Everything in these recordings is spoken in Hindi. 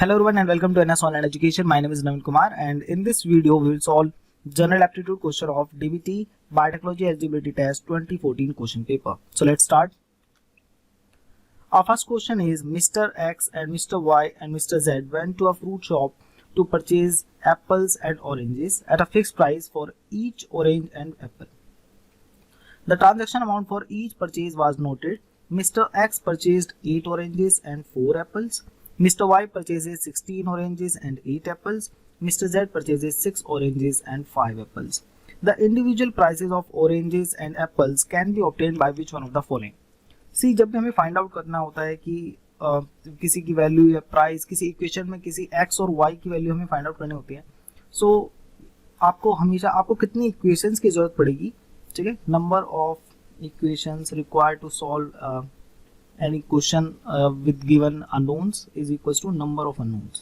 Hello everyone and welcome to NS Online Education. My name is Navin Kumar and in this video we will solve General Aptitude question of DBT Biotechnology Eligibility Test 2014 question paper. So let's start. Our first question is Mr. X and Mr. Y and Mr. Z went to a fruit shop to purchase apples and oranges at a fixed price for each orange and apple. The transaction amount for each purchase was noted. Mr. X purchased 8 oranges and 4 apples. Mr. Y purchases 16 oranges and 8 apples. Mr. Z purchases 6 oranges and 5 apples. The individual prices of oranges and apples can be obtained by which one of the following? See, जब भी हमें फाइंड आउट करना होता है कि किसी की वैल्यू या प्राइस किसी इक्वेशन में किसी x और y की वैल्यू हमें फाइंड आउट करनी होती है, सो आपको कितनी इक्वेशंस की जरूरत पड़ेगी, ठीक है? Number of equations required to solve any question with given unknowns is equals to number of unknowns.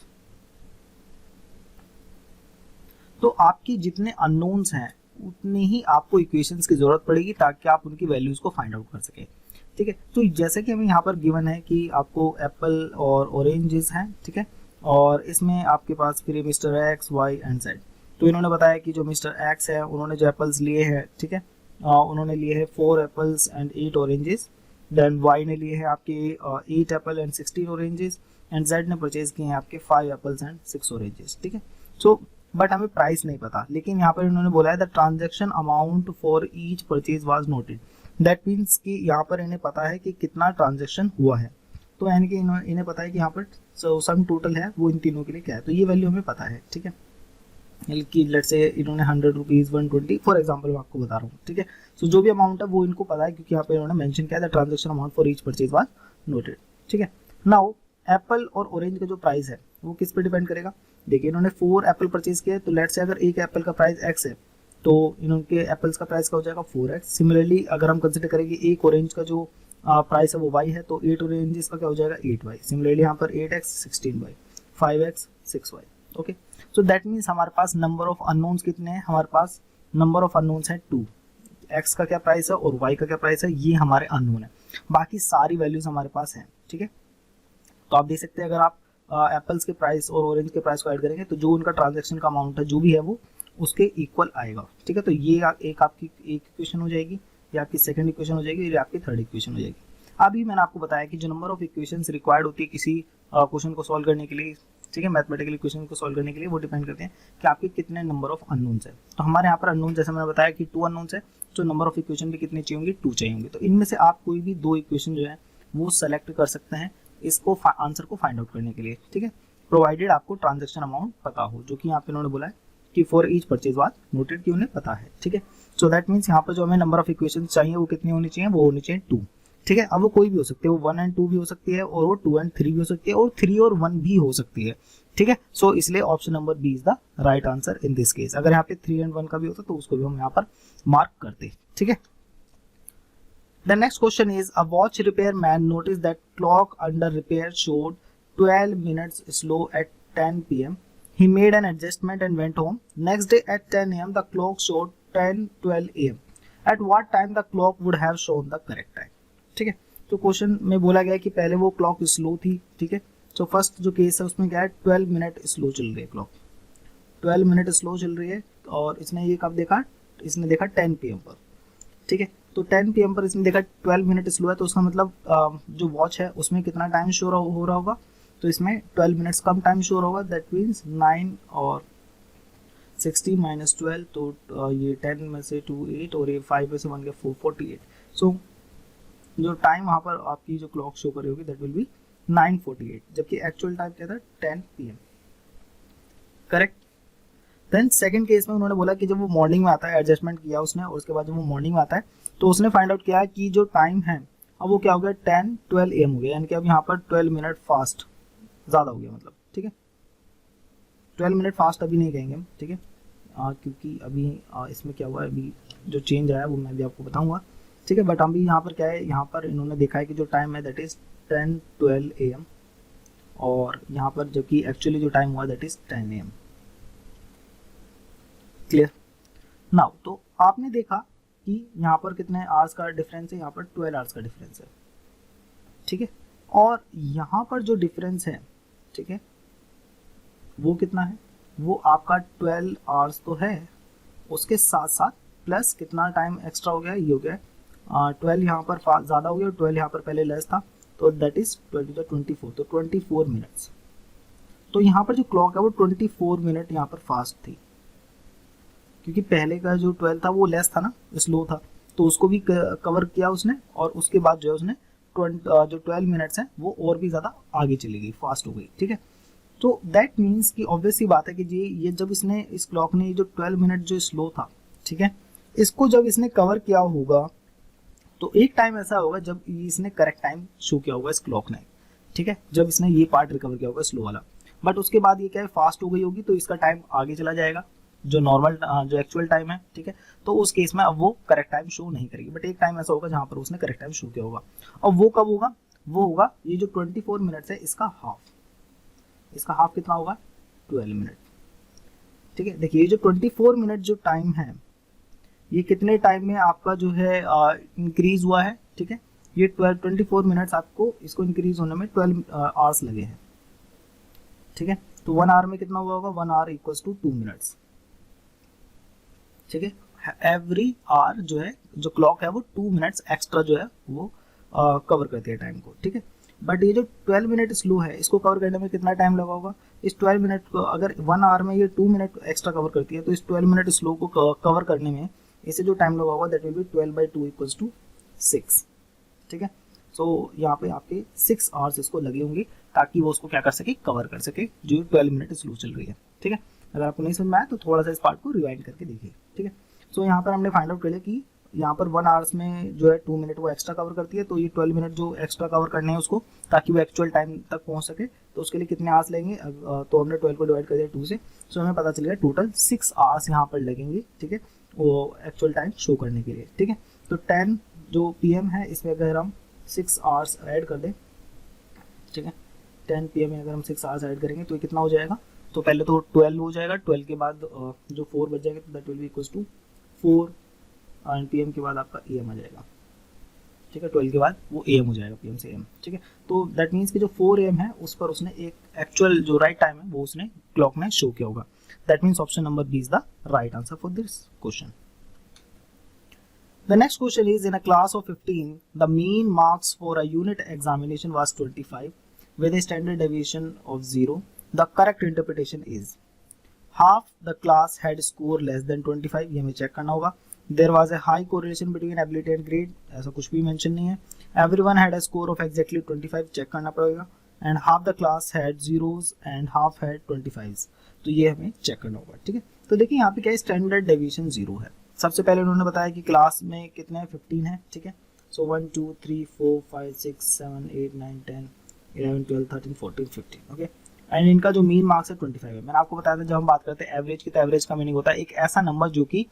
तो आपकी जितने unknowns हैं उतने ही आपको equations की जरूरत पड़ेगी ताकि आप उनकी values को find out कर सकें, ठीक है? तो जैसे कि हमें यहाँ पर given है कि आपको एप्पल और ऑरेंजेस हैं, ठीक है, और इसमें आपके पास फिर mister X Y and Z. तो इन्होंने बताया कि जो मिस्टर एक्स है उन्होंने जो एप्पल्स लिए हैं, ठीक है, उन्होंने लिए हैं 4 apples and 8 oranges. Then Y ने लिए हैं आपके 8 apple and 16 oranges and Z ने परचेज किए हैं आपके 5 एप्पल्स एंड 6 ऑरेंजेस, ठीक है. सो बट हमें प्राइस नहीं पता, लेकिन यहाँ पर इन्होंने बोला है the transaction amount for each purchase was noted. That means कि यहाँ पर इन्हें पता है कि कितना ट्रांजैक्शन हुआ है. तो यानी कि इन्हें पता है कि यहाँ पर सम टोटल है वो इन तीनों के लिए क्या है, तो ये वैल्यू हमें पता है, ठीक है. कि लेट्स से इन्होंने 100 रुपीज़ 120 फॉर एग्जांपल मैं आपको बता रहा हूँ, ठीक है. सो जो भी अमाउंट है वो इनको पता है क्योंकि यहाँ पे इन्होंने मेंशन किया है the transaction amount for each purchase was noted, ठीक है. नाउ एप्पल और ऑरेंज का जो प्राइस है वो किस पे डिपेंड करेगा? देखिए इन्होंने 4 एप्पल परचेज किया है, तो लेट्स से अगर एक एप्पल का प्राइस x है तो इनके एप्पल्स का प्राइस क्या हो जाएगा 4x. सिमिलरली अगर हम कंसिडर करें कि एक ऑरेंज का जो प्राइस है वो y है तो 8 ऑरेंजेस का क्या हो जाएगा 8y. सिमिलरली यहाँ पर 8x 16y 5x 6y. Okay, so that means हमारे पास नंबर ऑफ अननोन्स कितने हैं? हमारे पास नंबर ऑफ अननोन्स है 2. x का क्या प्राइस है और y का क्या प्राइस है, ये हमारे अननोन है. बाकी सारी वैल्यूज हमारे पास हैं, ठीक है. तो आप देख सकते हैं अगर आप एप्पल्स के प्राइस और ऑरेंज के प्राइस को ऐड करेंगे तो जो उनका ट्रांजैक्शन का अमाउंट है जो भी है वो उसके इक्वल आएगा, ठीक है. तो ये एक आपकी एक इक्वेशन हो जाएगी, ये आपकी सेकंड इक्वेशन हो जाएगी, ये आपकी थर्ड इक्वेशन हो जाएगी. अभी मैंने आपको बताया कि जो नंबर ऑफ इक्वेशंस रिक्वायर्ड होती है किसी क्वेश्चन को सॉल्व करने के लिए, ठीक है, मैथमेटिकल इक्वेशन को सॉल्व करने के लिए, वो डिपेंड करते हैं कि आपके कितने नंबर ऑफ अननोन्स है. तो हमारे यहाँ पर अननोन जैसे मैंने बताया कि 2 अननोन्स है, तो नंबर ऑफ इक्वेशन भी कितनी चाहिए होंगी 2 चाहिए होंगे. तो इनमें से आप कोई भी 2 इक्वेशन जो है वो सेलेक्ट कर सकते हैं इसको आंसर को फाइंड आउट करने के लिए, ठीक है, प्रोवाइडेड आपको ट्रांजेक्शन अमाउंट पता हो, जो कि यहाँ पे इन्होंने बोला है कि for each purchase was noted कि उन्हें पता है, ठीक है. सो दैट मीन्स यहाँ पर जो हमें नंबर ऑफ इक्वेशन चाहिए वो कितनी होनी चाहिए, वो होनी चाहिए 2, ठीक है. अब वो कोई भी हो सकती है, वो 1 एंड 2 भी हो सकती है और वो 2 एंड 3 भी हो सकती है और 3 और 1 भी हो सकती है, ठीक है. सो इसलिए option number B is the right answer in this case. अगर यहाँ पे 3 एंड 1 का भी होता तो उसको भी हम यहाँ पर मार्क करते, ठीक है. The next question is a watch repair man notice that clock under repair showed 12 minutes slow eight 10 PM. He made an adjustment and went home. Next day at 10 AM the clock showed 10:12 AM. At what time the clock would have shown the correct time? ठीक है. तो क्वेश्चन में बोला गया है कि पहले वो क्लॉक स्लो थी, ठीक है. तो फर्स्ट जो केस है उसमें क्या है 12 मिनट स्लो चल रही है क्लॉक, 12 मिनट स्लो चल रही है और इसने ये कब देखा, इसने देखा 10 PM पर, ठीक है. तो 10 PM पर इसने देखा 12 मिनट स्लो है, तो उसका मतलब जो वॉच है उसमें कितना टाइम शो हो रहा होगा, तो इसमें 12 मिनट्स कम टाइम शो होगा. दैट मीन्स 9 और 60 माइनस 12, तो ये 10 में से 2 8 और ये 5 में से 1 गया 4 48. सो जो टाइम वहाँ पर आपकी जो क्लॉक शो कर रही होगी दैट विल बी 9:48, जबकि एक्चुअल टाइम क्या था 10 PM, correct. Then second case में उन्होंने बोला कि जब वो मॉर्निंग में आता है, एडजस्टमेंट किया उसने और उसके बाद जब वो मॉर्निंग में आता है तो उसने फाइंड आउट किया कि जो टाइम है अब वो क्या हो गया 10:12 AM हो गया, यानी कि अब यहाँ पर 12 मिनट फास्ट ज़्यादा हो गया, मतलब, ठीक है. 12 मिनट फास्ट अभी नहीं कहेंगे हम, ठीक है, क्योंकि अभी इसमें क्या हुआ है, अभी जो चेंज आया वो मैं भी आपको बताऊंगा, ठीक है. बट अभी यहाँ पर क्या है, यहाँ पर इन्होंने देखा है कि जो टाइम है दैट इज़ 10:12 AM और यहाँ पर जबकि एक्चुअली जो टाइम हुआ that is 10 AM. Clear now. तो आपने देखा कि यहाँ पर कितने आवर्स का डिफरेंस है, यहाँ पर 12 आवर्स का डिफरेंस है, ठीक है. और यहाँ पर जो डिफरेंस है, ठीक है, वो कितना है, वो आपका 12 आवर्स तो है, उसके साथ साथ प्लस कितना टाइम एक्स्ट्रा हो गया, ये हो गया 12 यहाँ पर ज़्यादा हो गया, 12 यहाँ पर पहले लेस था, तो दैट इज 24, तो 24 मिनट्स। तो यहाँ पर जो क्लॉक है वो 24 मिनट यहाँ पर फास्ट थी, क्योंकि पहले का जो 12 था वो लेस था ना, स्लो था, तो उसको भी कवर किया उसने, और उसके बाद जो है उसने जो 12 मिनट्स हैं वो और भी ज़्यादा आगे चली गई, फास्ट हो गई, ठीक है। तो दैट मीन्स कि ऑब्वियस सी बात है कि ये जब इसने इस क्लॉक ने जो 12 मिनट जो स्लो था, ठीक है, इसको जब इसने कवर किया होगा तो एक टाइम ऐसा होगा जब इसने करेक्ट टाइम शो किया होगा इस क्लॉक ने, ठीक है, जब इसने ये पार्ट रिकवर किया होगा स्लो वाला, बट उसके बाद ये क्या है फास्ट हो गई होगी, तो इसका टाइम आगे चला जाएगा जो नॉर्मल जो एक्चुअल टाइम है, ठीक है। तो उस केस में अब वो करेक्ट टाइम शो नहीं करेगी, बट एक टाइम ऐसा होगा जहां पर उसने करेक्ट टाइम शो किया होगा, और वो कब होगा, वो होगा ये जो 24 मिनट्स है इसका हाफ कितना होगा, 12 मिनट, ठीक है। देखिए ये जो 24 मिनट जो टाइम है ये कितने टाइम में आपका जो है इंक्रीज हुआ है, ठीक है, ये 24 मिनट्स आपको इसको इंक्रीज होने में 12 आवर्स लगे हैं, ठीक है। तो 1 आवर में कितना हुआ होगा, 1 आवर इक्वल्स टू 2 मिनट्स, ठीक है। एवरी आवर जो है जो क्लॉक है वो 2 मिनट्स एक्स्ट्रा जो है वो कवर करती है टाइम को, ठीक है। बट ये जो 12 मिनट स्लो है इसको कवर करने में कितना टाइम लगा होगा, इस 12 मिनट को अगर 1 आवर में ये 2 मिनट एक्स्ट्रा कवर करती है, तो इस 12 मिनट स्लो को कवर करने में इसे जो टाइम लगा होगा that will be 12/2 equals to 6, ठीक है। सो यहाँ पे आपके 6 आवर्स इसको लगे होंगे ताकि वो उसको क्या कर सके, कवर कर सके जो 12 मिनट स्लो चल रही है, ठीक है। अगर आपको नहीं समझ में आया तो थोड़ा सा इस पार्ट को रिवाइंड करके देखिए, ठीक है। सो यहाँ पर हमने फाइंड आउट कर लिया कि यहाँ पर 1 आवर्स में जो है 2 मिनट वो एक्स्ट्रा कवर करती है, तो ये 12 मिनट जो एक्स्ट्रा कवर करने हैं उसको ताकि वो एक्चुअल टाइम तक पहुँच सके, तो उसके लिए कितने आवर्स लगेंगे, तो हमने 12 को डिवाइड कर दिया 2 से, सो हमें पता चल गया टोटल 6 आवर्स यहाँ पर लगेंगे, ठीक है, वो एक्चुअल टाइम शो करने के लिए, ठीक है। तो 10 जो PM है इसमें अगर हम 6 आवर्स ऐड कर दें, ठीक है, 10 PM में अगर हम 6 आवर्स ऐड करेंगे तो ये कितना हो जाएगा, तो पहले तो 12 हो जाएगा, 12 के बाद जो 4 बच जाएगा तो that will be equals to 4 and PM के बाद आपका AM आ जाएगा, ठीक है, 12 के बाद वो AM हो जाएगा, PM से AM, ठीक है। तो दैट मीन्स कि जो 4 AM है उस पर उसने एक एक्चुअल जो राइट टाइम है वो उसने क्लॉक ने शो किया होगा, that means option number B is the right answer for this question. The next question is, in a class of 15, the mean marks for a unit examination was 25 with a standard deviation of 0. The correct interpretation is, half the class had score less than 25, ये हमें चेक करना होगा। There was a high correlation between ability and grade, ऐसा कुछ भी मेंशन नहीं है। Everyone had a score of exactly 25, check करना पड़ेगा। And half the class had zeros and half had 25s, तो ये हमें चेक करना होगा, ठीक है। तो देखिए यहाँ पे क्या है, स्टैंडर्ड डेविएशन 0 है। सबसे पहले उन्होंने बताया कि क्लास में कितने हैं, 15 है, ठीक है। सो 1 2 3 4 5 6 7 8 9 10 11 12 13 14 15, ओके। एंड इनका जो मीन मार्क्स है 25 है। मैंने आपको बताया था जब हम बात करते हैं एवरेज की, तो एवरेज का मीनिंग होता है एक ऐसा नंबर जो कि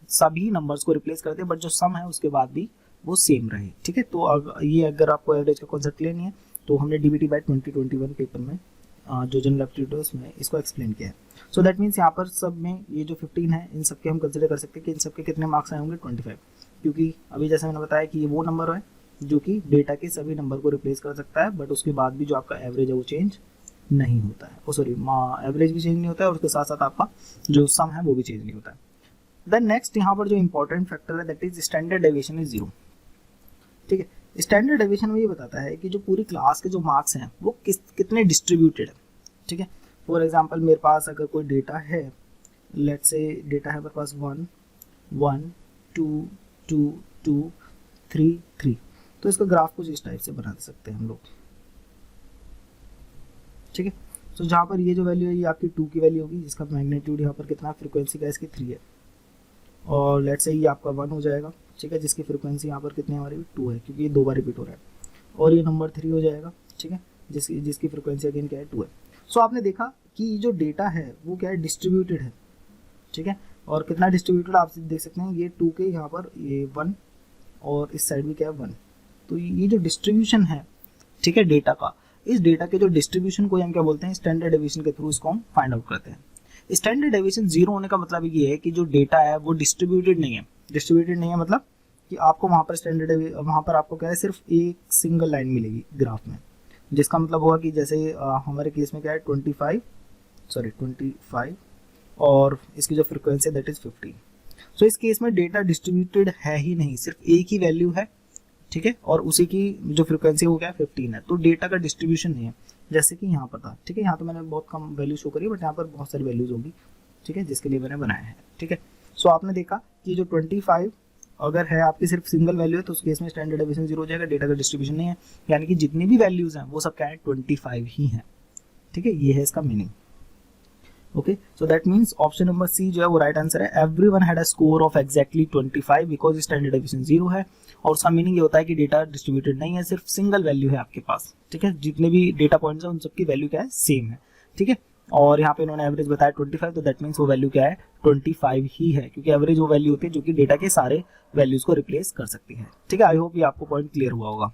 सभी नंबर्स को रिप्लेस करते हैं बट जो सम है उसके बाद भी वो सेम रहे, ठीक है। तो ये अगर आपको एवरेज का कॉन्सेप्ट क्लियर नहीं है तो हमने DBT बाय 2021 पेपर में जो जनरल एप्टीट्यूड है उसमें इसको एक्सप्लेन किया है। सो दैट मीन्स यहाँ पर सब में ये जो 15 है इन सब के हम कंसिडर कर सकते हैं कि इन सब के कितने मार्क्स आए होंगे, 25, क्योंकि अभी जैसे मैंने बताया कि ये वो नंबर है जो कि डेटा के सभी नंबर को रिप्लेस कर सकता है, बट उसके बाद भी जो आपका एवरेज है वो चेंज नहीं होता है, सॉरी एवरेज भी चेंज नहीं होता है और उसके साथ साथ आपका जो सम है वो भी चेंज नहीं होता है। देन नेक्स्ट यहाँ पर जो इंपॉर्टेंट फैक्टर है that is standard deviation is 0, ठीक है। स्टैंडर्ड डेविएशन में ये बताता है कि जो पूरी क्लास के जो मार्क्स हैं वो कितने डिस्ट्रीब्यूटेड है, ठीक है। फॉर एग्जांपल मेरे पास अगर कोई डेटा है, लेट्स से डेटा है मेरे पास 1 1 2 2 2 3 3, तो इसका ग्राफ कुछ इस टाइप से बना सकते हैं हम लोग, ठीक है। तो जहाँ पर ये जो वैल्यू है ये आपकी 2 की वैल्यू होगी, जिसका मैग्नीट्यूड यहाँ पर कितना, फ्रीक्वेंसी का इसकी 3 है, और लेट्स से ये आपका 1 हो जाएगा, ठीक है, जिसकी फ्रीक्वेंसी यहाँ पर कितनी हमारी 2 है क्योंकि ये 2 बार रिपीट हो रहा है, और ये नंबर 3 हो जाएगा, ठीक है, जिसकी फ्रीक्वेंसी अगेन क्या है 2 है। सो आपने देखा कि जो डेटा है वो क्या है, डिस्ट्रीब्यूटेड है, ठीक है, और कितना डिस्ट्रीब्यूटेड आप देख सकते हैं, ये 2 के यहाँ पर ये 1 और इस साइड भी क्या है 1, तो ये जो डिस्ट्रीब्यूशन है, ठीक है, डेटा का, इस डेटा के जो डिस्ट्रीब्यूशन को हम क्या बोलते हैं, स्टैंडर्ड डेविएशन के थ्रू इसको हम फाइंड आउट करते हैं। स्टैंडर्ड डेविएशन 0 होने का मतलब ये है कि जो डेटा है वो डिस्ट्रीब्यूटेड नहीं है। डिस्ट्रीब्यूटेड नहीं है मतलब कि आपको वहाँ पर वहाँ पर आपको क्या है, सिर्फ एक सिंगल लाइन मिलेगी ग्राफ में, जिसका मतलब होगा कि जैसे हमारे केस में क्या है सॉरी 25 और इसकी जो फ्रिक्वेंसी है दैट इज 15। सो इस केस में डेटा डिस्ट्रीब्यूटेड है ही नहीं, सिर्फ एक ही वैल्यू है, ठीक है, और उसी की जो फ्रिक्वेंसी वो क्या है 15 है, तो डेटा का डिस्ट्रीब्यूशन नहीं है, जैसे कि यहाँ पर था, ठीक है। यहाँ तो मैंने बहुत कम वैल्यू शो करी है, बट यहाँ पर बहुत सारी वैल्यूज होगी, ठीक है, जिसके लिए मैंने बनाया है, ठीक है। सो आपने देखा कि जो 25 अगर है आपकी सिर्फ सिंगल वैल्यू है तो उस केस में स्टैंडर्ड डेविएशन 0 हो जाएगा, डेटा का डिस्ट्रीब्यूशन नहीं है, यानी कि जितनी भी वैल्यूज हैं वो सब क्या है 25 ही हैं, ठीक है, ये है इसका meaning. Okay, so that means option number C जो है वो राइट आंसर है। Everyone had a score of exactly 25 because standard deviation 0 है, और उसका मीनिंग ये होता है कि डेटा डिस्ट्रीब्यूटेड नहीं है, सिर्फ सिंगल वैल्यू है आपके पास, ठीक है, जितने भी डेटा पॉइंट्स हैं उन सबकी वैल्यू क्या है सेम है, ठीक है। और यहाँ पे इन्होंने एवरेज बताया 25, तो दैट मीन्स वो वैल्यू क्या है 25 ही है, क्योंकि एवरेज वो वैल्यू होती है जो कि डेटा के सारे वैल्यूज को रिप्लेस कर सकती है, ठीक है। आई होप ये आपको पॉइंट क्लियर हुआ होगा।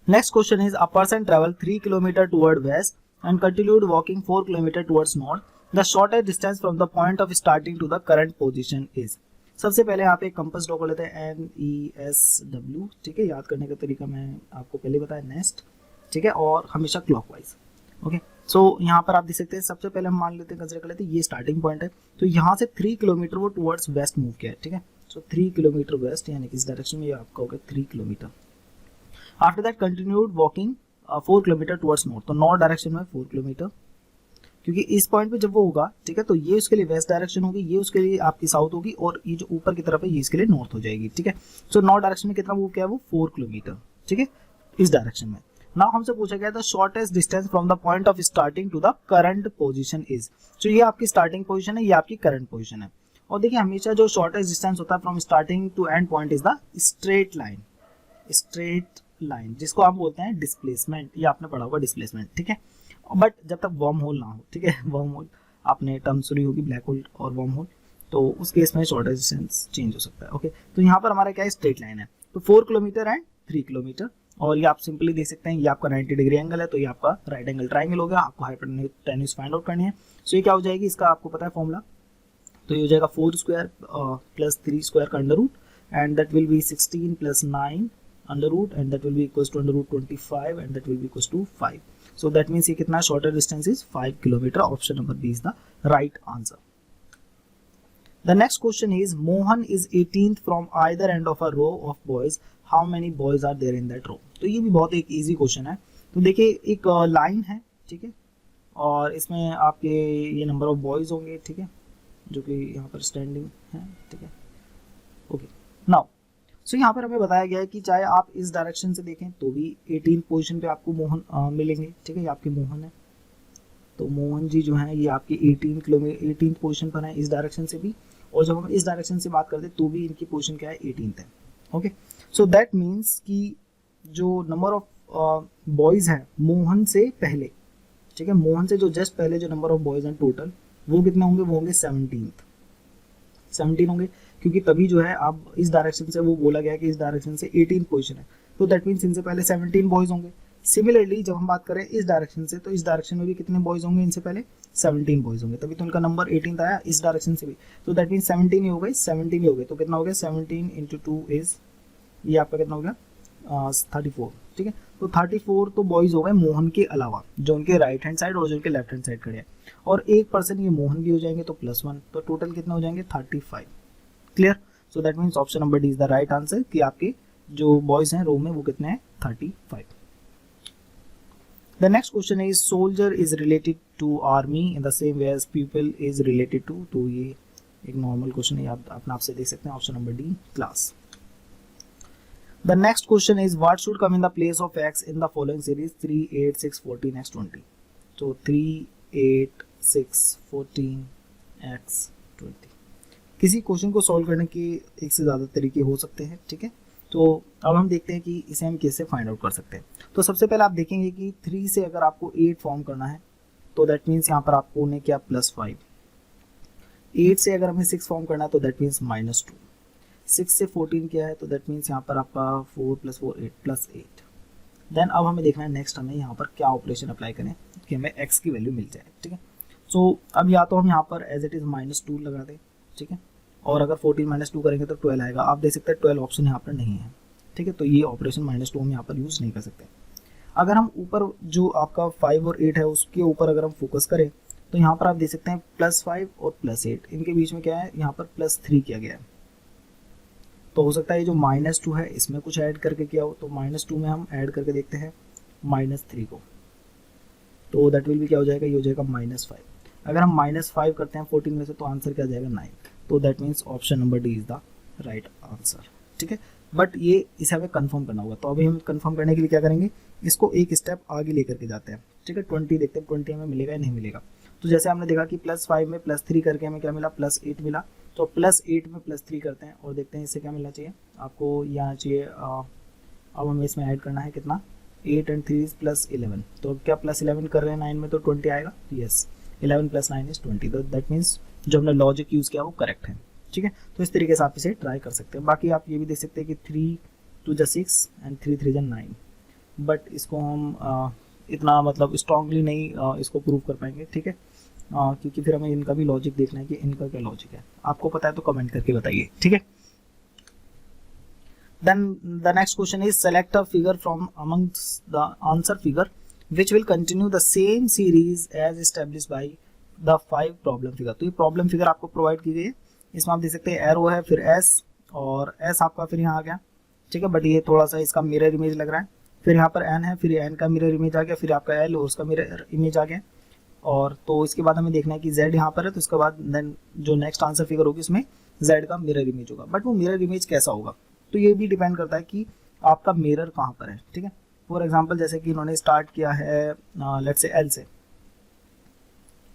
Next question is a person travel 3 kilometre toward west and continued walking 4 km towards north. The shortest distance from the point of starting to the current position is. सबसे पहले यहाँ पे एक कंपास ड्रॉ कर लेते हैं NESW, ठीक है, याद करने का तरीका मैं आपको पहले बताया, नेस्ट, ठीक है, और हमेशा क्लॉकवाइज। ओके, सो यहाँ पर आप देख सकते हैं, सबसे पहले हम मान लेते हैं, कंसिडर कर लेते हैं ये स्टार्टिंग पॉइंट है, तो यहाँ से 3 किलोमीटर वो टुवर्ड्स वेस्ट मूव किया है, ठीक है। सो 3 किलोमीटर वेस्ट यानी कि इस डायरेक्शन में ये आपका होगा 3 kilometre. After that continued walking 4 kilometre towards north, तो नॉर्थ डायरेक्शन में 4 किलोमीटर, क्योंकि इस पॉइंट पे जब वो होगा, ठीक है, तो ये उसके लिए वेस्ट डायरेक्शन होगी, ये उसके लिए आपकी साउथ होगी, और ये जो ऊपर की तरफ है ये इसके लिए नॉर्थ हो जाएगी, ठीक है। सो नॉर्थ डायरेक्शन में कितना मूव किया है वो 4 किलोमीटर, ठीक है, इस डायरेक्शन में। नाउ हमसे पूछा गया था shortest distance from the point of starting to the current position is. So ये आपकी स्टार्टिंग पोजीशन है, ये आपकी करंट पोजीशन है, और देखिए हमेशा जो शॉर्टेस्ट डिस्टेंस होता है from starting to end point is the straight line, straight line जिसको आप बोलते हैं डिस्प्लेसमेंट, ये आपने पढ़ा होगा डिस्प्लेसमेंट, ठीक है। बट जब तक वर्म होल ना हो, ठीक है, वर्म होल आपने टर्म सुनी होगी, ब्लैक होल और वर्म होल, तो उस केस में शॉर्टेज डिस्टेंस चेंज हो सकता है। ओके, तो यहाँ पर हमारा क्या है स्ट्रेट लाइन है, तो 4 किलोमीटर एंड 3 किलोमीटर, और ये आप सिंपली देख सकते हैं ये आपका 90 डिग्री एंगल है, तो ये आपका राइट एंगल ट्राइंगल हो गया, आपको हाइपोटेन्यूज फाइंड आउट करनी है। सो ये क्या हो जाएगी, इसका आपको पता है फॉर्मूला, तो ये हो जाएगा 4 स्क्वायर प्लस 3 स्क्वायर का under root, and that will be 16 plus 9 under root, and that will be equals to under root 25, and that will be equals to 5. So that means ये कितना shorter distance is 5 kilometer. Option number B is the right answer. The next question is Mohan is 18th from either end of a row of boys. How many boys are there in that row? तो ये भी बहुत एक easy question है। तो देखिए एक line है, ठीक है, और इसमें आपके ये number of boys होंगे, ठीक है, जो कि यहाँ पर standing है, ठीक है। Okay, now सो यहाँ पर हमें बताया गया है कि चाहे आप इस डायरेक्शन से देखें तो भी 18th पोजीशन पे आपको मोहन मिलेंगे, ठीक है, ये आपके मोहन है, तो मोहन जी जो है ये आपके 18th पोजीशन पर है इस डायरेक्शन से भी, और जब हम इस डायरेक्शन से बात करते हैं तो भी इनकी पोजीशन क्या है 18th है। ओके, सो दैट मीन्स कि जो नंबर ऑफ बॉयज़ है मोहन से पहले, ठीक है, मोहन से जो जस्ट पहले जो नंबर ऑफ बॉयज़ हैं टोटल वो कितने होंगे, वो होंगे 17 होंगे, क्योंकि तभी जो है आप इस डायरेक्शन से, वो बोला गया है कि इस डायरेक्शन से 18 पोजीशन है, तो दैट मीन्स इनसे पहले 17 बॉयज होंगे। सिमिलरली जब हम बात करें इस डायरेक्शन से, तो इस डायरेक्शन में भी कितने बॉयज होंगे, इनसे पहले 17 बॉयज होंगे, तभी तो उनका नंबर 18 आया इस डायरेक्शन से भी, तो दैट मीन्स 17 ही हो गए, 17 ही हो गए, तो कितना हो गया 17 इंटू 2 इज, ये आपका कितना हो गया 34, ठीक है, तो 34 तो बॉयज हो गए मोहन के अलावा, जो उनके राइट हैंड साइड और जो उनके लेफ्ट हैंड साइड खड़े हैं, और एक पर्सन ये मोहन भी हो जाएंगे तो +1, तो टोटल कितना हो जाएंगे 35। Clear, so that means option number D is the right answer कि आपके जो बॉयज हैं रो में वो कितने हैं 35। The next question is soldier is related to army in the same way as people is related to, तो ये एक नॉर्मल क्वेश्चन है, आप अपने आप से देख सकते हैं, option number D class. The next question is what should come in the place of x in the following series 3, 8, 6, 14, x 20, तो 3, 8, 6, 14, x 20। किसी क्वेश्चन को सॉल्व करने के एक से ज़्यादा तरीके हो सकते हैं, ठीक है, तो अब हम देखते हैं कि इसे हम कैसे फाइंड आउट कर सकते हैं। तो सबसे पहले आप देखेंगे कि 3 से अगर आपको 8 फॉर्म करना है तो दैट मीन्स यहाँ पर आपको उन्हें क्या +5, 8 से अगर हमें 6 फॉर्म करना है तो दैट मीन्स -2, 6 से 14 क्या है तो दैट मीन्स यहाँ पर आपका 4 + 4 8 +8। देन अब हमें देखना है नेक्स्ट हमें यहाँ पर क्या ऑपरेशन अप्लाई करें कि हमें x की वैल्यू मिल जाए, ठीक है। सो अब या तो हम यहाँ पर एज इट इज़ -2 लगा दें, ठीक है, और अगर 14 - 2 करेंगे तो 12 आएगा। आप देख सकते हैं 12 ऑप्शन यहाँ पर नहीं है, ठीक है, तो ये ऑपरेशन -2 हम यहाँ पर यूज़ नहीं कर सकते। अगर हम ऊपर जो आपका 5 और 8 है उसके ऊपर अगर हम फोकस करें तो यहाँ पर आप देख सकते हैं +5 और +8, इनके बीच में क्या है, यहाँ पर +3 किया गया है। तो हो सकता है ये जो -2 है इसमें कुछ ऐड करके किया हो, तो -2 में हम ऐड करके देखते हैं -3 को, तो दैट विल भी क्या हो जाएगा, ये हो जाएगा -5। अगर हम -5 करते हैं 14 में से तो आंसर क्या आ जाएगा 9, तो that means option number D is the right answer. ठीक है, बट ये इसे हमें कंफर्म करना होगा, तो अभी हम कंफर्म करने के लिए क्या करेंगे, इसको एक स्टेप आगे लेकर के जाते हैं। ठीक है, 20 देखते हैं 20 हमें मिलेगा या नहीं मिलेगा। तो जैसे हमने देखा कि +5 में +3 करके हमें क्या मिला, +8 मिला, तो +8 में +3 करते हैं और देखते हैं इससे क्या मिलना चाहिए आपको, यहाँ चाहिए अब हमें इसमें ऐड करना है कितना, 8 and 3 is +11, तो क्या +11 कर रहे हैं 9 में तो 20 आएगा, यस 11 + 9 is 20, तो दैट मीन्स जो हमने लॉजिक यूज़ किया वो करेक्ट है। ठीक है, तो इस तरीके से आप इसे ट्राई कर सकते हैं। बाकी आप ये भी देख सकते हैं कि 3 2 6 and 3 3 9, बट इसको हम इतना मतलब स्ट्रांगली नहीं इसको प्रूव कर पाएंगे। ठीक है, क्योंकि फिर हमें इनका भी लॉजिक देखना है कि इनका क्या लॉजिक है, आपको पता है तो कमेंट करके बताइए। ठीक है, then the next question is select a figure from amongst the answer figure which will continue the same series as established by the 5 problem figure। तो ये प्रॉब्लम फिगर आपको प्रोवाइड की गई है, इसमें आप देख सकते हैं एरो है, फिर एस और एस आपका फिर यहाँ आ गया। ठीक है, बट ये थोड़ा सा इसका मिरर इमेज लग रहा है, फिर यहाँ पर एन है, फिर एन का मिरर इमेज आ गया, फिर आपका एल और उसका मिरर इमेज आ गया, और तो इसके बाद हमें देखना है कि जेड यहाँ पर है, तो इसके बाद देन जो नेक्स्ट आंसर फिगर होगी उसमें जेड का मिरर इमेज होगा, बट वो मिरर इमेज कैसा होगा तो ये भी डिपेंड करता है कि आपका मिरर कहाँ पर है। ठीक है, फॉर एग्जांपल जैसे कि इन्होंने स्टार्ट किया है लेट्स से एल से,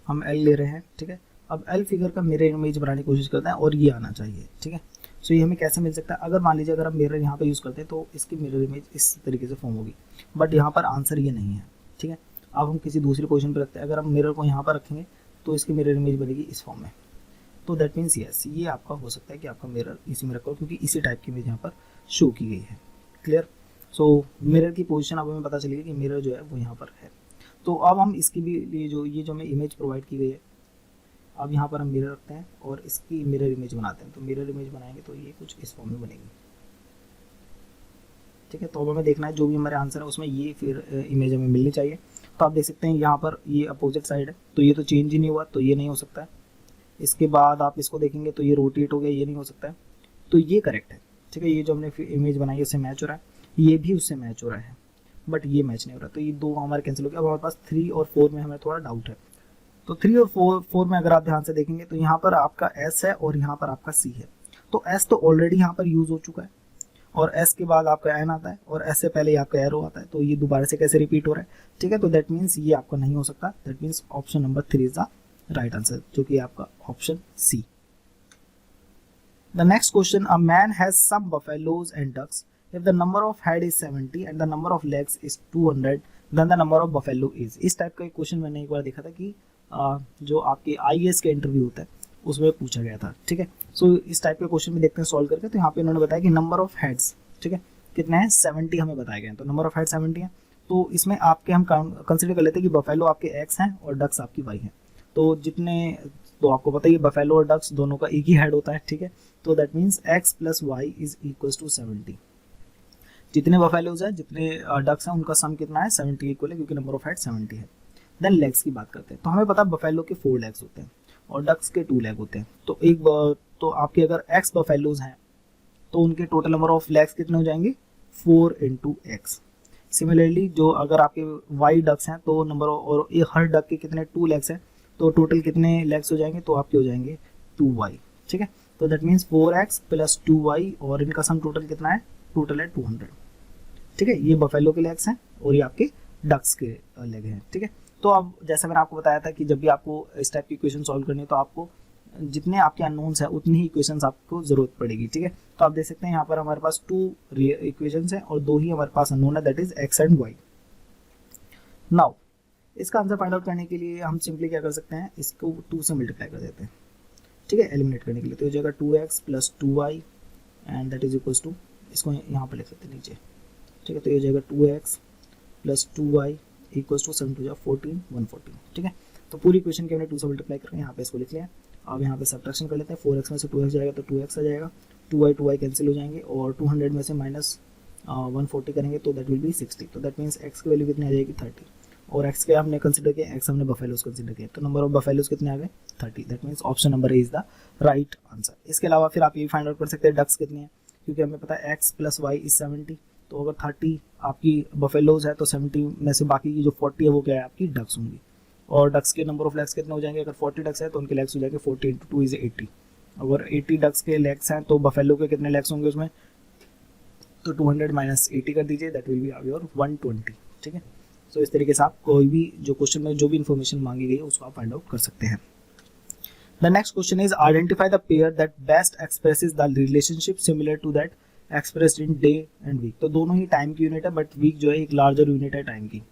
हम एल ले रहे हैं। ठीक है, अब एल फिगर का मिरर इमेज बनाने की कोशिश करते हैं और ये आना चाहिए। ठीक है, सो ये हमें कैसे मिल सकता है, अगर मान लीजिए अगर हम मिरर यहाँ पर यूज़ करते हैं तो इसकी मिरर इमेज इस तरीके से फॉर्म होगी, बट यहाँ पर आंसर ये नहीं है। ठीक है, अब हम किसी दूसरी पोजीशन पर रखते हैं, अगर हम मिरर को यहाँ पर रखेंगे तो इसकी मिरर इमेज बनेगी इस फॉर्म में, तो दैट मीन्स यस ये आपका हो सकता है कि आपका मिरर इसी में रखो, क्योंकि इसी टाइप की इमेज यहाँ पर शो की गई है। क्लियर, सो मिरर की पोजीशन अब हमें पता चलेगी कि मिरर जो है वो यहाँ पर है। तो अब हम इसकी भी लिए जो ये जो हमें इमेज प्रोवाइड की गई है, अब यहाँ पर हम मिरर रखते हैं और इसकी मिरर इमेज बनाते हैं, तो मिरर इमेज बनाएंगे तो ये कुछ इस फॉर्म में बनेगी। ठीक है, तो अब हमें देखना है जो भी हमारे आंसर है उसमें ये फिर इमेज हमें मिलनी चाहिए। तो आप देख सकते हैं यहाँ पर ये अपोजिट साइड है, तो ये तो चेंज ही नहीं हुआ, तो ये नहीं हो सकता है। इसके बाद आप इसको देखेंगे तो ये रोटेट हो गया, ये नहीं हो सकता है, तो ये करेक्ट है। ठीक है, ये जो हमने इमेज बनाई है उससे मैच हो रहा है, ये भी उससे मैच हो रहा है, बट ये मैच नहीं हो रहा, तो ये दो हमारे कैंसिल हो गया। अब हमारे पास 3 और 4 में हमें थोड़ा डाउट है, तो 3 और 4 में अगर आप ध्यान से देखेंगे तो यहाँ पर आपका एस है और यहाँ पर आपका सी है, तो एस तो ऑलरेडी यहाँ पर यूज हो चुका है और एस के बाद आपका एन आता है और एस से पहले आपका एरो आता है, तो ये दोबारा से कैसे रिपीट हो रहा है। ठीक है, तो दैट मीन्स ये आपका नहीं हो सकता, that means option number 3 is the right answer, जो कि आपका option C. The next question, a man has some buffaloes and ducks. If the number of head is 70 and the number of legs is 200, then the number of buffalo is। इस टाइप का एक क्वेश्चन मैंने एक बार देखा था कि जो आपके IAS के इंटरव्यू होता है उसमें पूछा गया था। ठीक है, सो इस टाइप के क्वेश्चन में देखते हैं सॉल्व करके। तो यहाँ पे उन्होंने बताया कि नंबर ऑफ हेड्स, ठीक है, कितने हैं, 70 हमें बताए गए हैं, तो नंबर ऑफ हेड 70 है। तो इसमें आपके हम कंसिडर कर लेते हैं कि बफेलो आपके एक्स हैं और डक्स आपकी वाई हैं, तो जितने, तो आपको पता है ये बफेलो और डक्स दोनों का एक ही हेड होता है। ठीक है, तो that means x plus Y is equals to 70। जितने बफेलोज हैं जितने डक्स हैं उनका सम कितना है, 70 इक्वल है, क्योंकि नंबर ऑफ हेड 70 है। देन लेग्स की बात करते हैं, तो हमें पता है बफेलो के 4 लेग्स होते हैं और डक्स के 2 लेग होते हैं। तो तो आपके अगर x बफेलोज हैं तो उनके टोटल नंबर ऑफ लेग्स कितने हो जाएंगे, 4 × x। सिमिलरली जो अगर आपके y डक्स हैं तो नंबर और ये हर डक के कितने 2 लेग्स हैं, तो टोटल कितने लेग्स हो जाएंगे, तो आपके हो जाएंगे 2y। ठीक है, तो that means 4x plus 2y और इनका सम टोटल कितना है, टोटल है 200। ठीक है, ये बफेलो के लेग्स हैं और ये आपके डक्स के लेग हैं। ठीक है, तो अब जैसा मैंने आपको बताया था कि जब भी आपको इस टाइप की इक्वेशन सॉल्व करनी है तो आपको जितने आपके अननोन्स है उतनी ही इक्वेशंस आपको जरूरत पड़ेगी। ठीक है, तो आप देख सकते हैं यहाँ पर हमारे पास 2 इक्वेशंस हैं और 2 ही हमारे पास अननोन है, that is x and y। Now इसका आंसर फाइंड आउट करने के लिए हम सिंपली क्या कर सकते हैं, इसको 2 से मल्टीप्लाई कर देते हैं। ठीक है, एलिमिनेट करने के लिए, तो हो जाएगा 2x plus 2y and that is equals to, इसको यहाँ पर लिख सकते हैं नीचे। ठीक है, तो ये हो जाएगा 2x plus 2y equals to 7 × 14 114। ठीक है, तो पूरी इक्वेशन के हमने 2 से मल्टीप्लाई करके यहाँ पे इसको लिख लिया। अब यहाँ पे सब्ट्रैक्शन कर लेते हैं, 4x में से 2x जाएगा तो 2x आ जाएगा, 2y कैंसिल हो जाएंगे और 200 में से माइनस 140 करेंगे तो दैट विल बी 60। तो दैट मीन्स x की वैल्यू कितनी आ जाएगी, 30। और x के हमने कंसिडर किया, x हमने बफेलोज कंसिडर किया, तो नंबर ऑफ बफेलोज कितने आ गए 30। That means option number A is the right answer. इसके अलावा फिर आप ये फाइंड आउट कर सकते हैं डक्स कितनी है, क्योंकि हमें पता है x प्लस वाई इज 70, तो अगर 30 आपकी बफेलोज है तो 70 में से बाकी की जो 40 है वो क्या है आपकी डक्स होंगी। और डक्स के नंबर ऑफ लेग्स कितने हो जाएंगे, अगर 40 डक्स है तो उनके लेग्स हो जाएंगे 40 × 2 इज 80। अगर 80 डक्स के लेग्स हैं तो बफेलो के कितने लेग्स होंगे उसमें, तो 200 माइनस 80 कर दीजिए, दैट विल बी योर 120। ठीक है, तो इस तरीके से आप कोई भी जो क्वेश्चन में जो भी इन्फॉर्मेशन मांगी गई है उसको आप फाइंड आउट कर सकते हैं। The next question is identify the pair that best expresses the relationship similar to that expressed in day and week. तो दोनों ही टाइम की यूनिट है, बट वीक जो है एक लार्जर यूनिट है टाइम की,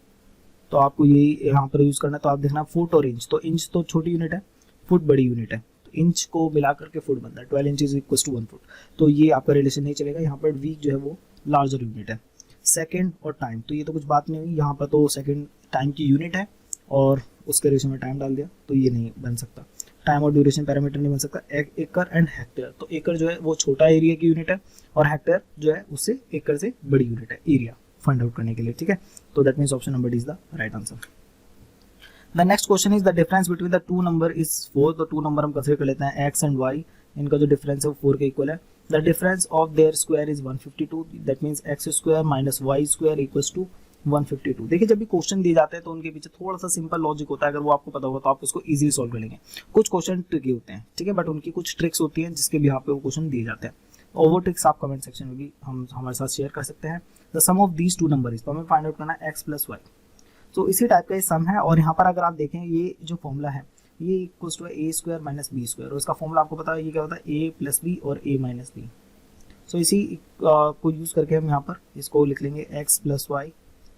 तो आपको यही यहाँ पर यूज करना है। तो आप देखना फुट और इंच, तो इंच तो छोटी यूनिट है, फुट बड़ी यूनिट है, तो इंच को मिला करके फुट बनता है, 12 inch is equal to 1 foot. तो ये आपका रिलेशन नहीं चलेगा, यहाँ पर वीक जो है वो लार्जर यूनिट है। सेकंड और टाइम, तो ये तो कुछ बात नहीं हुई, यहाँ पर तो सेकंड टाइम की यूनिट है और उसके रेशो में टाइम डाल दिया, तो ये नहीं बन सकता। टाइम और ड्यूरेशन पैरामीटर नहीं बन सकता। एकड़ एंड हेक्टेयर, तो एकड़ जो है वो छोटा एरिया की यूनिट है और हेक्टेयर जो है उससे एकड़ से बड़ी यूनिट है एरिया फाइंड आउट करने के लिए। ठीक है, तो that means option number D is the right answer. The next question is the difference between the two number is 4। तो टू नंबर हम कंसीडर कर लेते हैं x एंड y, इनका जो डिफरेंस है वो 4 के इक्वल है। The difference of their square is 152, that means x square minus y square equals to 152। देखिए जब भी क्वेश्चन दिए जाते हैं तो उनके पीछे थोड़ा सा सिंपल लॉजिक होता है, अगर वो आपको पता होगा तो आप उसको इजीली सॉल्व कर लेंगे। कुछ क्वेश्चन ट्रिकी होते हैं, ठीक है, बट उनकी कुछ ट्रिक्स होती हैं जिसके भी यहाँ पे वो क्वेश्चन दिए जाते हैं, और वो ट्रिक्स आप कमेंट सेक्शन में भी हम हमारे साथ शेयर कर सकते हैं। The sum of these two number is, तो हमें फाइंड आउट करना है x प्लस वाई, तो इसी टाइप का ये सम है। और यहाँ पर अगर आप देखें ये जो फॉर्मूला है ये equals to A square minus B square, और इसका फॉर्मूला आपको पता है ये क्या होता है, ए प्लस बी और ए माइनस बी। सो इसी को यूज़ करके हम यहाँ पर इसको लिख लेंगे x प्लस वाई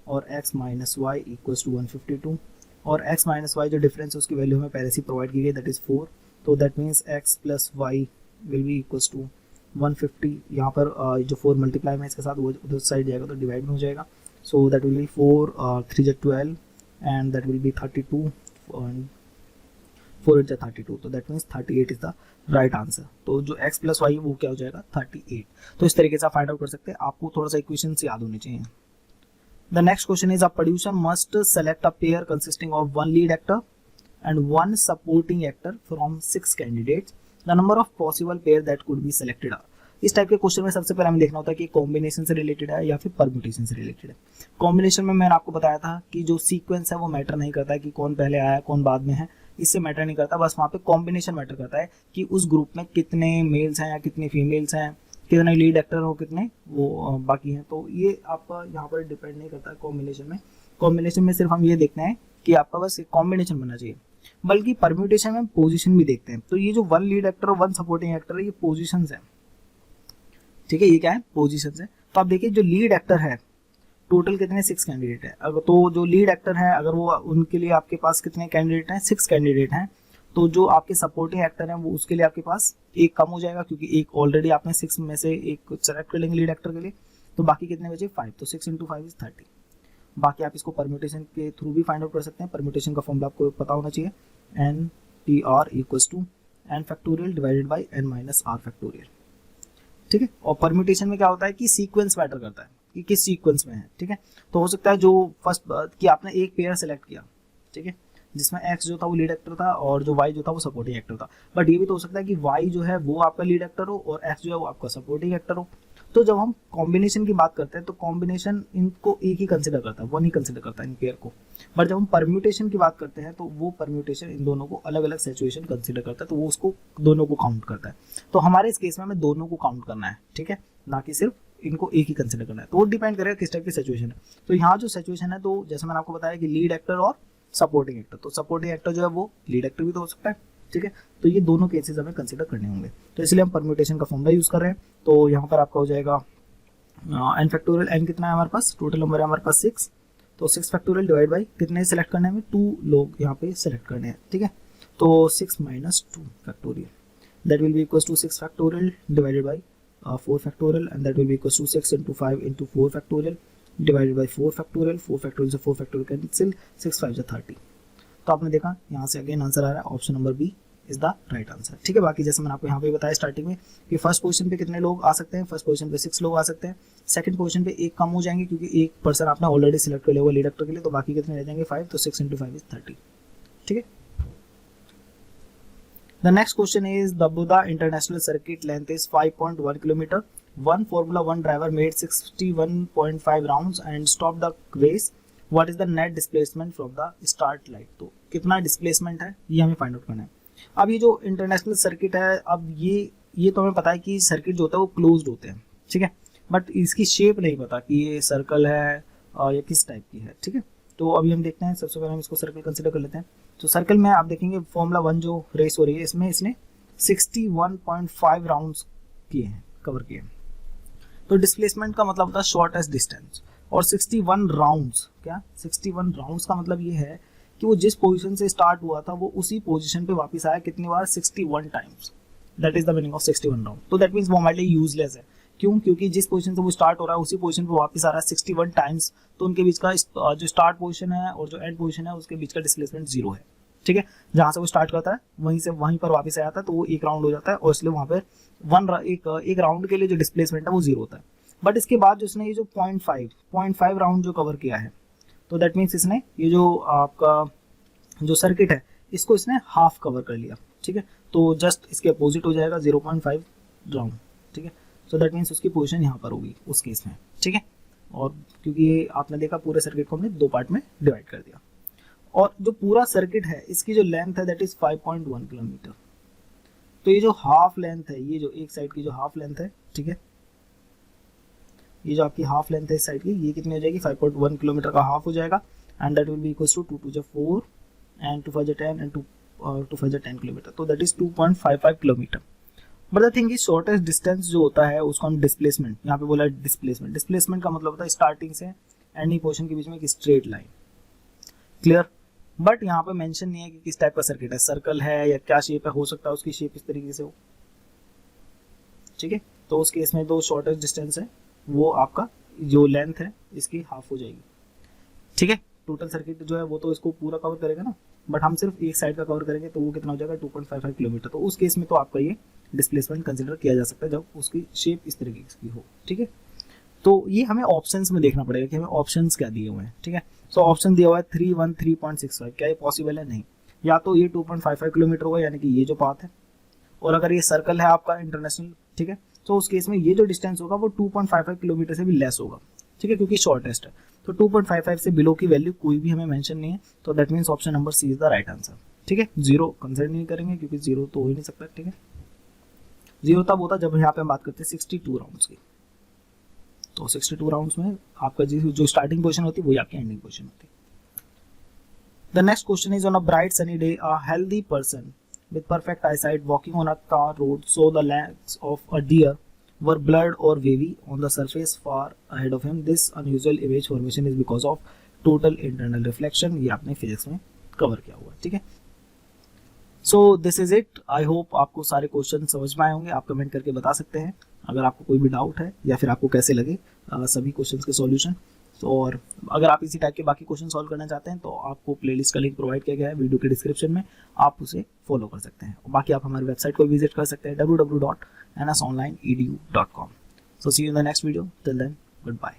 और x minus y equals to 152, और x माइनस वाई जो डिफरेंस है उसकी वैल्यू हमें पहले से प्रोवाइड की गई, दैट इज 4, तो that means x plus y will be equals to 150। यहाँ पर जो 4 मल्टीप्लाई में इसके साथ वो उधर साइड जाएगा तो डिवाइड में हो जाएगा, so that will be 4 3 × 12 and that will be 32 and 4 × 32, तो that means 38 is the right answer। तो जो x प्लस वाई वो क्या हो जाएगा 38। तो इस तरीके से आप फाइंड आउट कर सकते हैं, आपको थोड़ा सा इक्वेशंस याद होने चाहिए। The next question is a producer must select a pair consisting of 1 lead actor and 1 supporting actor from 6 candidates, the number of possible pair that could be selected are। इस टाइप के क्वेश्चन में सबसे पहले हमें देखना होता है कि कॉम्बिनेशन से रिलेटेड है या फिर परम्यूटेशन से रिलेटेड है। कॉम्बिनेशन में मैंने आपको बताया था कि जो सीक्वेंस है वो मैटर नहीं करता है कि कौन पहले आया कौन बाद में है, इससे मैटर नहीं करता, बस वहाँ पे कॉम्बिनेशन मैटर करता है कि उस ग्रुप में कितने मेल्स हैं या कितनी फीमेल्स हैं, कितने लीड एक्टर हो कितने वो बाकी हैं। तो ये आपका यहाँ पर डिपेंड नहीं करता है कॉम्बिनेशन में। कॉम्बिनेशन में सिर्फ हम ये देखते हैं कि आपका बस कॉम्बिनेशन बनना चाहिए, बल्कि परम्यूटेशन में पोजीशन भी देखते हैं। तो ये जो 1 लीड एक्टर और 1 सपोर्टिंग एक्टर है ये पोजीशंस है, ठीक है, ये क्या है पोजीशंस है। तो आप देखिए जो लीड एक्टर है टोटल कितने 6 कैंडिडेट है, अगर तो जो लीड एक्टर है अगर वो उनके लिए आपके पास कितने कैंडिडेट हैं 6 कैंडिडेट हैं, तो जो आपके सपोर्टिंग एक्टर हैं वो उसके लिए आपके पास एक कम हो जाएगा, क्योंकि एक ऑलरेडी आपने 6 में से एक सेलेक्ट कर लेंगे लीड एक्टर के लिए, तो बाकी कितने बचे 5, तो 6 × 5 इज 30। बाकी आप इसको परम्यूटेशन के थ्रू भी फाइंड आउट कर सकते हैं। परम्यूटेशन का फॉर्मूला आपको पता होना चाहिए, NTR equals to n factorial divided by n minus r factorial, ठीक है। और परम्यूटेशन में क्या होता है कि सीक्वेंस मैटर करता है कि किस सीक्वेंस में है, ठीक है। तो हो सकता है जो फर्स्ट कि आपने एक पेयर सेलेक्ट किया, ठीक है, जिसमें x जो था वो लीड एक्टर था और जो y जो था वो सपोर्टिंग एक्टर था, बट ये भी तो हो सकता है कि y जो है वो आपका लीड एक्टर हो और x जो है वो आपका सपोर्टिंग एक्टर हो। तो जब हम कॉम्बिनेशन की बात करते हैं तो कॉम्बिनेशन इनको एक ही कंसिडर करता है, वो नहीं कंसिडर करता इन पेयर को, बट जब हम परम्यूटेशन की बात करते हैं तो वो परम्यूटेशन इन दोनों को अलग अलग सिचुएशन कंसिडर करता है, तो वो उसको दोनों को काउंट करता है। तो हमारे इस केस में हमें दोनों को काउंट करना है, ठीक है, ना कि सिर्फ इनको एक ही कंसिडर करना है। तो वो डिपेंड करेगा किस टाइप की सिचुएशन है। तो यहाँ जो सिचुएशन है, तो जैसे मैंने आपको बताया कि लीड एक्टर और सपोर्टिंग एक्टर, तो सपोर्टिंग एक्टर जो है वो लीड एक्टर भी तो हो सकता है, ठीक है। तो ये दोनों केसेस हमें कंसिडर करने होंगे, तो इसलिए हम परम्यूटेशन का फॉर्मूला यूज कर रहे हैं। तो यहाँ पर आपका हो जाएगा n फैक्टोरियल, n कितना है हमारे पास, टोटल नंबर है हमारे पास 6, तो 6 फैक्टोरियल डिवाइड बाई कितने सेलेक्ट करने हैं, 2 लोग यहाँ पे सेलेक्ट करने हैं, ठीक है। तो 6 minus 2 factorial that will be equals to 6 factorial divided by 4 factorial and that will be equals to 6 × 5 × 4 factorial divided by 4 factorial, 4 factorial से 4 फैक्टोरियल कैंसिल, 6 5 30। तो आपने देखा यहाँ से अगेन आंसर आ रहा है option number B is the right answer. ठीक है, बाकी जैसे मैंने आपको यहाँ पे बताया स्टार्टिंग में कि फर्स्ट पोजीशन पे कितने लोग आ सकते हैं, फर्स्ट पोजीशन पे 6 लोग आ सकते हैं, सेकंड पोजीशन पे एक कम हो जाएंगे क्योंकि एक पर्सन आपने ऑलरेडी सिलेक्ट कर लिया हुआ लीड एक्टर के लिए, तो बाकी कितने रह जाएंगे 5, तो 6 × 5 = 30। ठीक है, the next question is the Buddh international circuit length is 5.1 kilometre, one Formula 1 driver made 61.5 rounds and stop the race, what is the net displacement from the start light. तो कितना डिस्प्लेसमेंट है ये हमें फाइंड आउट करना है। अब ये जो इंटरनेशनल सर्किट है, अब ये तो हमें पता है कि सर्किट जो होता है वो क्लोज्ड होते हैं, ठीक है, बट इसकी शेप नहीं पता कि ये सर्कल है या किस टाइप की है। ठीक है, तो अभी हम देखते हैं, सबसे पहले हम इसको सर्कल कंसिडर कर लेते हैं। तो सर्कल में आप देखेंगे Formula 1 जो रेस हो रही है इसमें इसने 61.5 राउंड्स किए हैं, कवर किए हैं। तो डिस्प्लेसमेंट का मतलब होता है शॉर्टेस्ट डिस्टेंस, और 61 राउंड्स, क्या 61 राउंड्स का मतलब ये है कि वो जिस पोजीशन से स्टार्ट हुआ था वो उसी पोजीशन पे वापस आया कितनी बार, 61 times. That is the meaning of 61 round. तो दैट मीन्स वो हमारे लिए यूजलेस है। क्यों? क्योंकि जिस पोजीशन से वो स्टार्ट हो रहा है उसी पोजीशन पे वापस आ रहा है 61 टाइम्स, तो उनके बीच का जो स्टार्ट पोजीशन है और जो एंड पोजीशन है उसके बीच का डिस्प्लेसमेंट 0 है। ठीक है, जहां से वो स्टार्ट करता है वहीं से वहीं पर वापस आ जाता है, तो वो एक राउंड हो जाता है, और इसलिए वहां पर एक राउंड के लिए जो डिस्प्लेसमेंट है वो 0 होता है। बट इसके बाद जो इसने ये जो 0.5 राउंड जो कवर किया है, तो दैट मीन्स इसने ये जो आपका जो सर्किट है इसको इसने हाफ कवर कर लिया। ठीक है, तो जस्ट इसके अपोजिट हो जाएगा 0.5 राउंड। ठीक है, सो दैट मीन्स उसकी पोजीशन यहाँ पर होगी उस केस में। ठीक है, और क्योंकि ये आपने देखा पूरे सर्किट को हमने 2 पार्ट में डिवाइड कर दिया, और जो पूरा सर्किट है इसकी जो लेंथ है दैट इज 5.1 किलोमीटर। तो ये जो हाफ लेंथ है, ये जो एक साइड की जो हाफ लेंथ है, ठीक है, ये जो आपकी हाफ लेंथ है इस साइड की, ये कितनी हो जाएगी, 5.1 किलोमीटर का हाफ हो जाएगा, and that will be equals to 2 × 4 and 2 × 10 and 2 × 10 kilometre, तो that is 2.55 kilometre. But the thing is shortest distance जो होता है उसको हम डिस्प्लेसमेंट, यहाँ पे बोला डिस्प्लेसमेंट। डिस्प्लेसमेंट का मतलब होता है स्टार्टिंग से एंडिंग पोजीशन के बीच में एक स्ट्रेट लाइन। क्लियर? बट यहाँ पे मेंशन नहीं है कि किस टाइप का सर्किट है, सर्कल है या क्या शेप है, हो सकता है उसकी शेप इस तरीके से हो। ठीक है, तो उस केस में जो शॉर्टेस्ट डिस्टेंस है वो आपका जो लेंथ है इसकी हाफ हो जाएगी। ठीक है, टोटल सर्किट जो है वो तो इसको पूरा कवर करेगा ना, बट हम सिर्फ एक साइड का कवर करेंगे, तो वो कितना हो जाएगा 2.55 किलोमीटर। तो उस केस में तो आपका ये डिस्प्लेसमेंट कंसिडर किया जा सकता है जब उसकी शेप इस तरीके की हो। ठीक है, तो ये हमें ऑप्शंस में देखना पड़ेगा कि हमें ऑप्शंस क्या दिए हुए हैं। ठीक है, सो ऑप्शन दिया हुआ है 313.65, क्या ये पॉसिबल है? नहीं। या तो ये 2.55 किलोमीटर होगा, यानी कि ये जो पाथ है, और अगर ये सर्कल है आपका इंटरनेशनल, ठीक है, तो उस केस में ये जो डिस्टेंस होगा वो 2.55 किलोमीटर से भी लेस होगा। ठीक है, क्योंकि शॉर्टेस्ट है, तो 2.55 से बिलो की वैल्यू कोई भी हमें मेंशन नहीं है, तो that means option number C is the right answer. ठीक है, 0 कंसिडर नहीं करेंगे क्योंकि 0 तो हो ही नहीं सकता। ठीक है, 0 तब होता जब यहाँ पे हम बात करते हैं 62 राउंड्स की। तो 62 राउंड्स में आपका जो स्टार्टिंग पोजीशन होती है वही आपकी एंडिंग पोजीशन होती है। The next question is on a bright sunny day a healthy person with perfect eyesight walking on a tar road saw the legs of a deer were blurred or wavy on the surface far ahead of him. This unusual image formation is because of total internal reflection. ये आपने फिजिक्स में कवर किया हुआ है। ठीक है, so this is it. I hope आपको सारे क्वेश्चन समझ में आए होंगे। आप कमेंट करके बता सकते हैं अगर आपको कोई भी डाउट है या फिर आपको कैसे लगे सभी क्वेश्चंस के सॉल्यूशन। और अगर आप इसी टाइप के बाकी क्वेश्चन सॉल्व करना चाहते हैं तो आपको प्लेलिस्ट का लिंक प्रोवाइड किया गया है वीडियो के डिस्क्रिप्शन में, आप उसे फॉलो कर सकते हैं। और बाकी आप हमारी वेबसाइट को विजिट कर सकते हैं www.nsonlineedu.com। So see you in the next video, till then good bye.